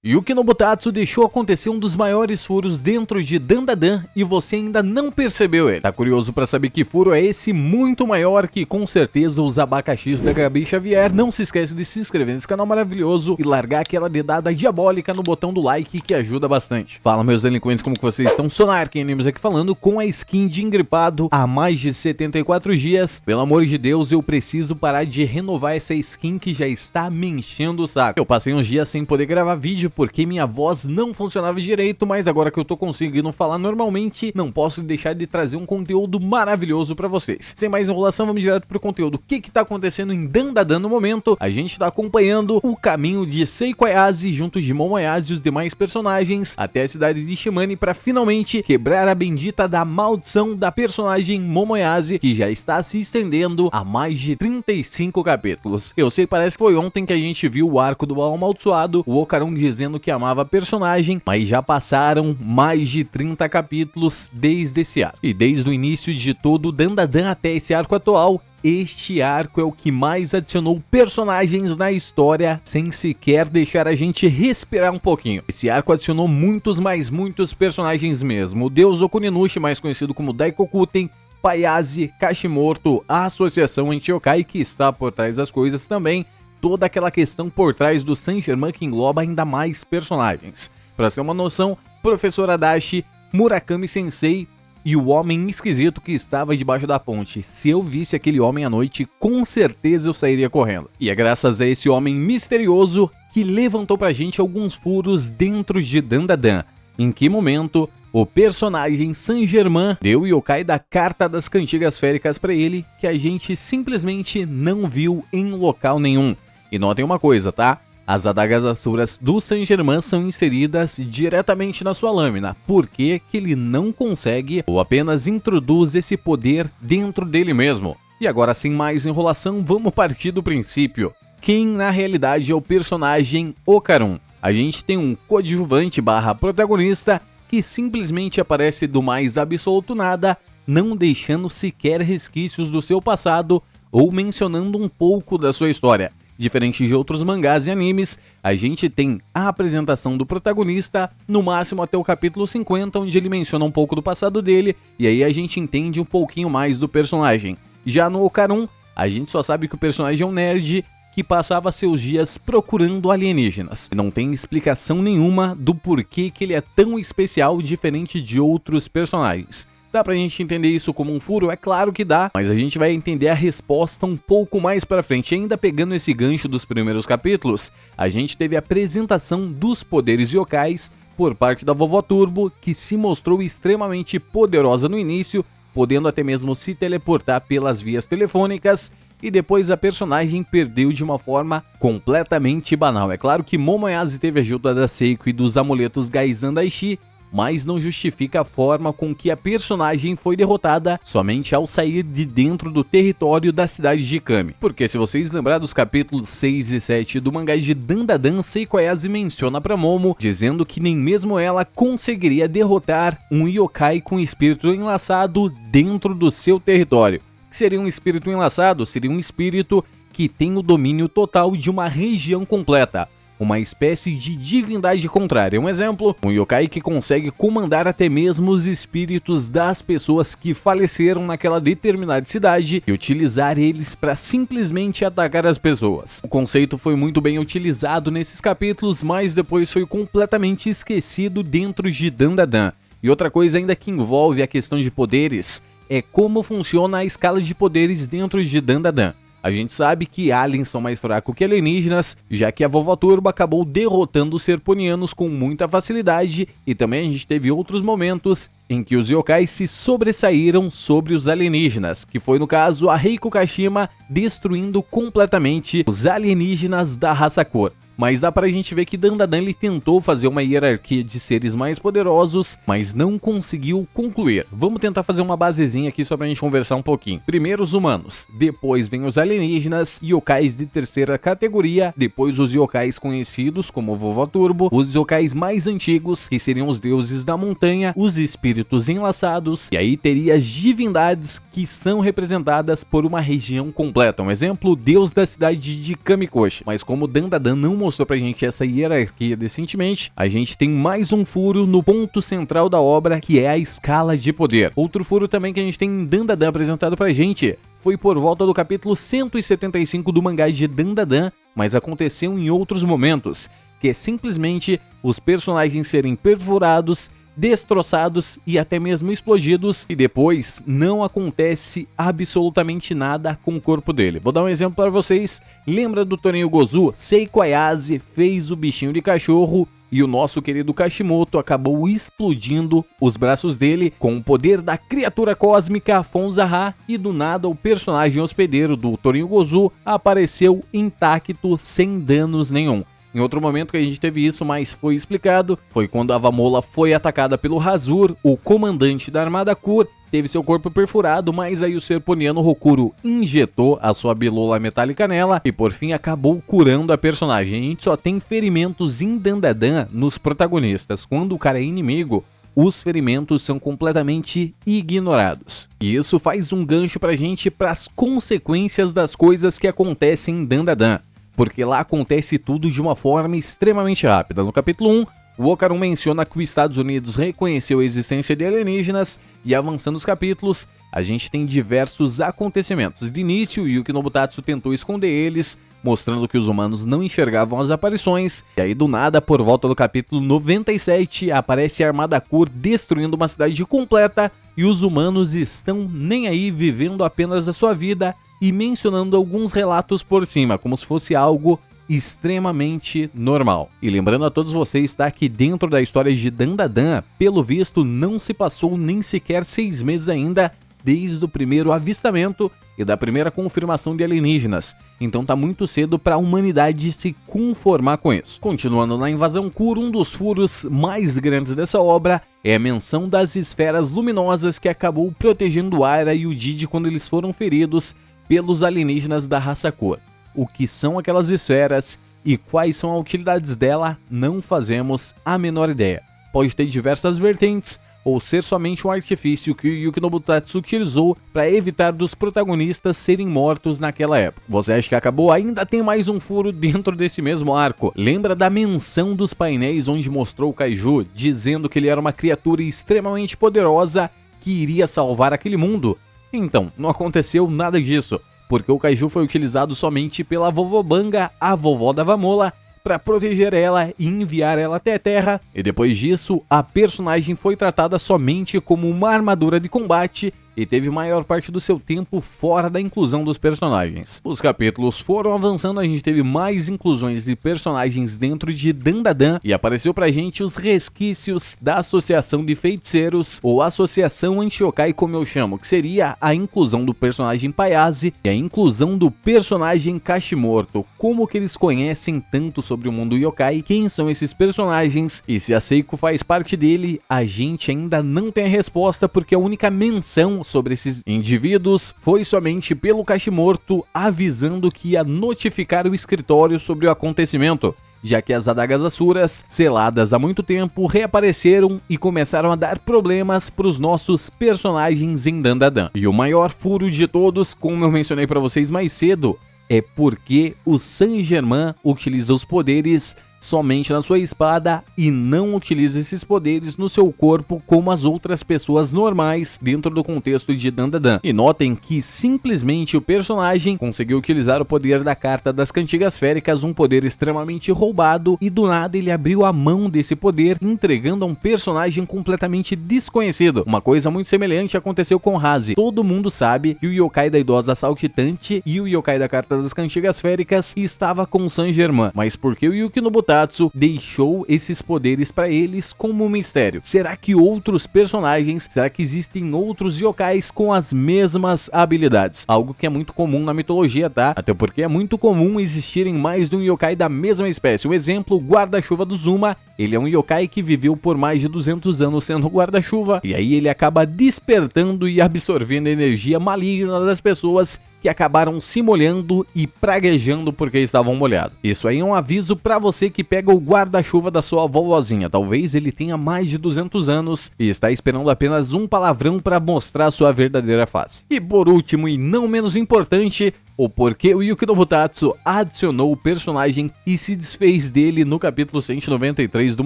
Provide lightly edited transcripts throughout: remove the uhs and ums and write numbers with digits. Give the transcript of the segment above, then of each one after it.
E o Kinobutatsu deixou acontecer um dos maiores furos dentro de Dandadan e você ainda não percebeu ele. Tá curioso pra saber que furo é esse muito maior que com certeza os abacaxis da Gabi Xavier? Não se esquece de se inscrever nesse canal maravilhoso e largar aquela dedada diabólica no botão do like que ajuda bastante. Fala meus delinquentes, como que vocês estão? Sonark Animes aqui falando com a skin de engripado há mais de 74 dias. Pelo amor de Deus, eu preciso parar de renovar essa skin que já está me enchendo o saco. Eu passei uns dias sem poder gravar vídeo porque minha voz não funcionava direito, mas agora que eu tô conseguindo falar normalmente, não posso deixar de trazer um conteúdo maravilhoso pra vocês. Sem mais enrolação, vamos direto pro conteúdo. O que que tá acontecendo em Dandadan no momento? A gente tá acompanhando o caminho de Seiko Ayase junto de Momoyase e os demais personagens até a cidade de Shimane para finalmente quebrar a bendita da maldição da personagem Momoyase, que já está se estendendo há mais de 35 capítulos. Eu sei, parece que foi ontem que a gente viu o arco do amaldiçoado, o Ocaron dizendo que amava a personagem, mas já passaram mais de 30 capítulos desde esse arco. E desde o início de todo o Dandadan até esse arco atual, este arco é o que mais adicionou personagens na história, sem sequer deixar a gente respirar um pouquinho. Esse arco adicionou muitos personagens mesmo. O deus Okuninushi, mais conhecido como Daikokuten, Payase, Kashimoto, a associação Enchi-Yokai que está por trás das coisas também, toda aquela questão por trás do Saint-Germain que engloba ainda mais personagens. Para ter uma noção, Professor Adachi, Murakami Sensei e o homem esquisito que estava debaixo da ponte. Se eu visse aquele homem à noite, com certeza eu sairia correndo. E é graças a esse homem misterioso que levantou pra gente alguns furos dentro de Dandadan. Em que momento o personagem Saint-Germain deu o yokai da Carta das Cantigas Féricas pra ele, que a gente simplesmente não viu em local nenhum. E notem uma coisa, tá? As adagas asuras do Saint-Germain são inseridas diretamente na sua lâmina. Por que que ele não consegue ou apenas introduz esse poder dentro dele mesmo? E agora, sem mais enrolação, vamos partir do princípio. Quem na realidade é o personagem Ocaron? A gente tem um coadjuvante barra protagonista que simplesmente aparece do mais absoluto nada, não deixando sequer resquícios do seu passado ou mencionando um pouco da sua história. Diferente de outros mangás e animes, a gente tem a apresentação do protagonista, no máximo até o capítulo 50, onde ele menciona um pouco do passado dele, e aí a gente entende um pouquinho mais do personagem. Já no Ocaron, a gente só sabe que o personagem é um nerd que passava seus dias procurando alienígenas. Não tem explicação nenhuma do porquê que ele é tão especial diferente de outros personagens. Dá pra gente entender isso como um furo? É claro que dá, mas a gente vai entender a resposta um pouco mais pra frente. Ainda pegando esse gancho dos primeiros capítulos, a gente teve a apresentação dos poderes yokais por parte da Vovó Turbo, que se mostrou extremamente poderosa no início, podendo até mesmo se teleportar pelas vias telefônicas, e depois a personagem perdeu de uma forma completamente banal. É claro que Momoyase teve a ajuda da Seiko e dos amuletos Gaizan Daishi, mas não justifica a forma com que a personagem foi derrotada somente ao sair de dentro do território da cidade de Kami. Porque se vocês lembrarem dos capítulos 6 e 7 do mangá de Dandadan, Seiko Ayase menciona pra Momo, dizendo que nem mesmo ela conseguiria derrotar um yokai com espírito enlaçado dentro do seu território. O que seria um espírito enlaçado? Seria um espírito que tem o domínio total de uma região completa. Uma espécie de divindade contrária. Um exemplo, um yokai que consegue comandar até mesmo os espíritos das pessoas que faleceram naquela determinada cidade e utilizar eles para simplesmente atacar as pessoas. O conceito foi muito bem utilizado nesses capítulos, mas depois foi completamente esquecido dentro de Dandadan. E outra coisa ainda que envolve a questão de poderes é como funciona a escala de poderes dentro de Dandadan. A gente sabe que aliens são mais fracos que alienígenas, já que a Vovó Turbo acabou derrotando os serponianos com muita facilidade, e também a gente teve outros momentos em que os yokais se sobressaíram sobre os alienígenas, que foi no caso a Reiko Kashima destruindo completamente os alienígenas da raça cor. Mas dá pra gente ver que Dandadan ele tentou fazer uma hierarquia de seres mais poderosos, mas não conseguiu concluir. Vamos tentar fazer uma basezinha aqui só pra gente conversar um pouquinho. Primeiro os humanos, depois vem os alienígenas, yokais de terceira categoria, depois os yokais conhecidos como Vovó Turbo, os yokais mais antigos, que seriam os deuses da montanha, os espíritos enlaçados, e aí teria as divindades que são representadas por uma região completa. Um exemplo, o deus da cidade de Kamikoshi. Mas como Dandadan não mostrou pra gente essa hierarquia decentemente, a gente tem mais um furo no ponto central da obra, que é a escala de poder. Outro furo também que a gente tem em Dandadan apresentado pra gente foi por volta do capítulo 175 do mangá de Dandadan, mas aconteceu em outros momentos, que é simplesmente os personagens serem perfurados, destroçados e até mesmo explodidos, e depois não acontece absolutamente nada com o corpo dele. Vou dar um exemplo para vocês. Lembra do Torinho Gozu? Seiko Ayase fez o bichinho de cachorro e o nosso querido Kashimoto acabou explodindo os braços dele com o poder da criatura cósmica Fonzaha, e do nada o personagem hospedeiro do Torinho Gozu apareceu intacto, sem danos nenhum. Em outro momento que a gente teve isso, mas foi explicado, foi quando a Vamola foi atacada pelo Hazur, o comandante da Armada Kur, teve seu corpo perfurado, mas aí o Serponiano Rokuro injetou a sua bilola metálica nela e por fim acabou curando a personagem. A gente só tem ferimentos em Dandadan nos protagonistas. Quando o cara é inimigo, os ferimentos são completamente ignorados. E isso faz um gancho pra gente para as consequências das coisas que acontecem em Dandadan, porque lá acontece tudo de uma forma extremamente rápida. No capítulo 1, o Okarun menciona que os Estados Unidos reconheceu a existência de alienígenas, e avançando os capítulos, a gente tem diversos acontecimentos. De início, Yuki Nobutatsu tentou esconder eles, mostrando que os humanos não enxergavam as aparições, e aí do nada, por volta do capítulo 97, aparece a Armada Kur destruindo uma cidade completa, e os humanos estão nem aí, vivendo apenas a sua vida, e mencionando alguns relatos por cima, como se fosse algo extremamente normal. E lembrando a todos vocês, tá, que dentro da história de Dandadan, pelo visto, não se passou nem sequer 6 meses ainda desde o primeiro avistamento e da primeira confirmação de alienígenas. Então tá muito cedo para a humanidade se conformar com isso. Continuando na Invasão Kur, um dos furos mais grandes dessa obra é a menção das esferas luminosas que acabou protegendo Aira e o Didi quando eles foram feridos pelos alienígenas da raça Kur. O que são aquelas esferas e quais são as utilidades dela, não fazemos a menor ideia. Pode ter diversas vertentes, ou ser somente um artifício que o Yuki Nobutatsu utilizou para evitar dos protagonistas serem mortos naquela época. Você acha que acabou? Ainda tem mais um furo dentro desse mesmo arco. Lembra da menção dos painéis onde mostrou o Kaiju, dizendo que ele era uma criatura extremamente poderosa que iria salvar aquele mundo? Então, não aconteceu nada disso, porque o Kaiju foi utilizado somente pela Vovobanga, a vovó da Vamola, para proteger ela e enviar ela até a Terra, e depois disso, a personagem foi tratada somente como uma armadura de combate e teve maior parte do seu tempo fora da inclusão dos personagens. Os capítulos foram avançando, a gente teve mais inclusões de personagens dentro de Dandadan, e apareceu pra gente os resquícios da Associação de Feiticeiros, ou Associação Anti-Yokai, como eu chamo, que seria a inclusão do personagem Payase e a inclusão do personagem Kashimoto. Como que eles conhecem tanto sobre o mundo yokai, quem são esses personagens e se a Seiko faz parte dele, a gente ainda não tem a resposta, porque a única menção sobre esses indivíduos foi somente pelo Kashimoto avisando que ia notificar o escritório sobre o acontecimento, já que as adagas Asuras, seladas há muito tempo, reapareceram e começaram a dar problemas para os nossos personagens em Dandadan. E o maior furo de todos, como eu mencionei para vocês mais cedo, é porque o Saint-Germain utiliza os poderes somente na sua espada e não utiliza esses poderes no seu corpo como as outras pessoas normais dentro do contexto de Dandadan. E notem que simplesmente o personagem conseguiu utilizar o poder da carta das cantigas féricas, um poder extremamente roubado, e do nada ele abriu a mão desse poder, entregando a um personagem completamente desconhecido. Uma coisa muito semelhante aconteceu com Haze. Todo mundo sabe que o yokai da idosa saltitante e o yokai da carta das cantigas féricas estava com o Saint-Germain, mas por que o Yuki Nobutatsu deixou esses poderes para eles como um mistério? Será que outros personagens, será que existem outros yokais com as mesmas habilidades? Algo que é muito comum na mitologia, tá? Até porque é muito comum existirem mais de um yokai da mesma espécie. Um exemplo, o guarda-chuva do Zuma. Ele é um yokai que viveu por mais de 200 anos sendo guarda-chuva, e aí ele acaba despertando e absorvendo a energia maligna das pessoas que acabaram se molhando e praguejando porque estavam molhados. Isso aí é um aviso pra você que pega o guarda-chuva da sua vovozinha. Talvez ele tenha mais de 200 anos e está esperando apenas um palavrão para mostrar sua verdadeira face. E por último, e não menos importante, o porquê o Yuki Nobutatsu adicionou o personagem e se desfez dele no capítulo 193 do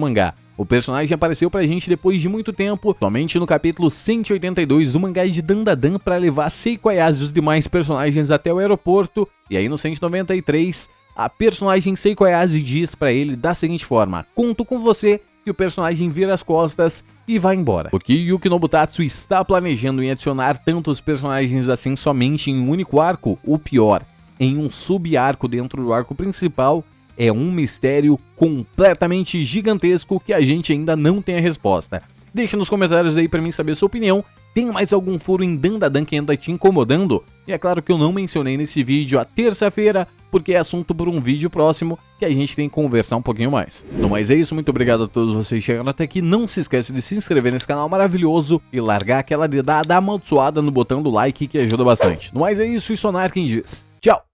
mangá. O personagem apareceu pra gente depois de muito tempo, somente no capítulo 182 do mangá de Dandadan, para levar Seiko Ayase e os demais personagens até o aeroporto, e aí no 193, a personagem Seiko Ayase diz pra ele da seguinte forma: "Conto com você", que o personagem vira as costas e vai embora. O que Yuki Nobutatsu está planejando em adicionar tantos personagens assim somente em um único arco, ou pior, em um sub-arco dentro do arco principal, é um mistério completamente gigantesco que a gente ainda não tem a resposta. Deixa nos comentários aí pra mim saber a sua opinião. Tem mais algum furo em Dandadan que anda te incomodando? E é claro que eu não mencionei nesse vídeo a terça-feira, porque é assunto por um vídeo próximo que a gente tem que conversar um pouquinho mais. Então, mas é isso, muito obrigado a todos vocês que chegaram até aqui. Não se esquece de se inscrever nesse canal maravilhoso e largar aquela dedada amaldiçoada no botão do like que ajuda bastante. No mais é isso, e Sonar quem diz. Tchau!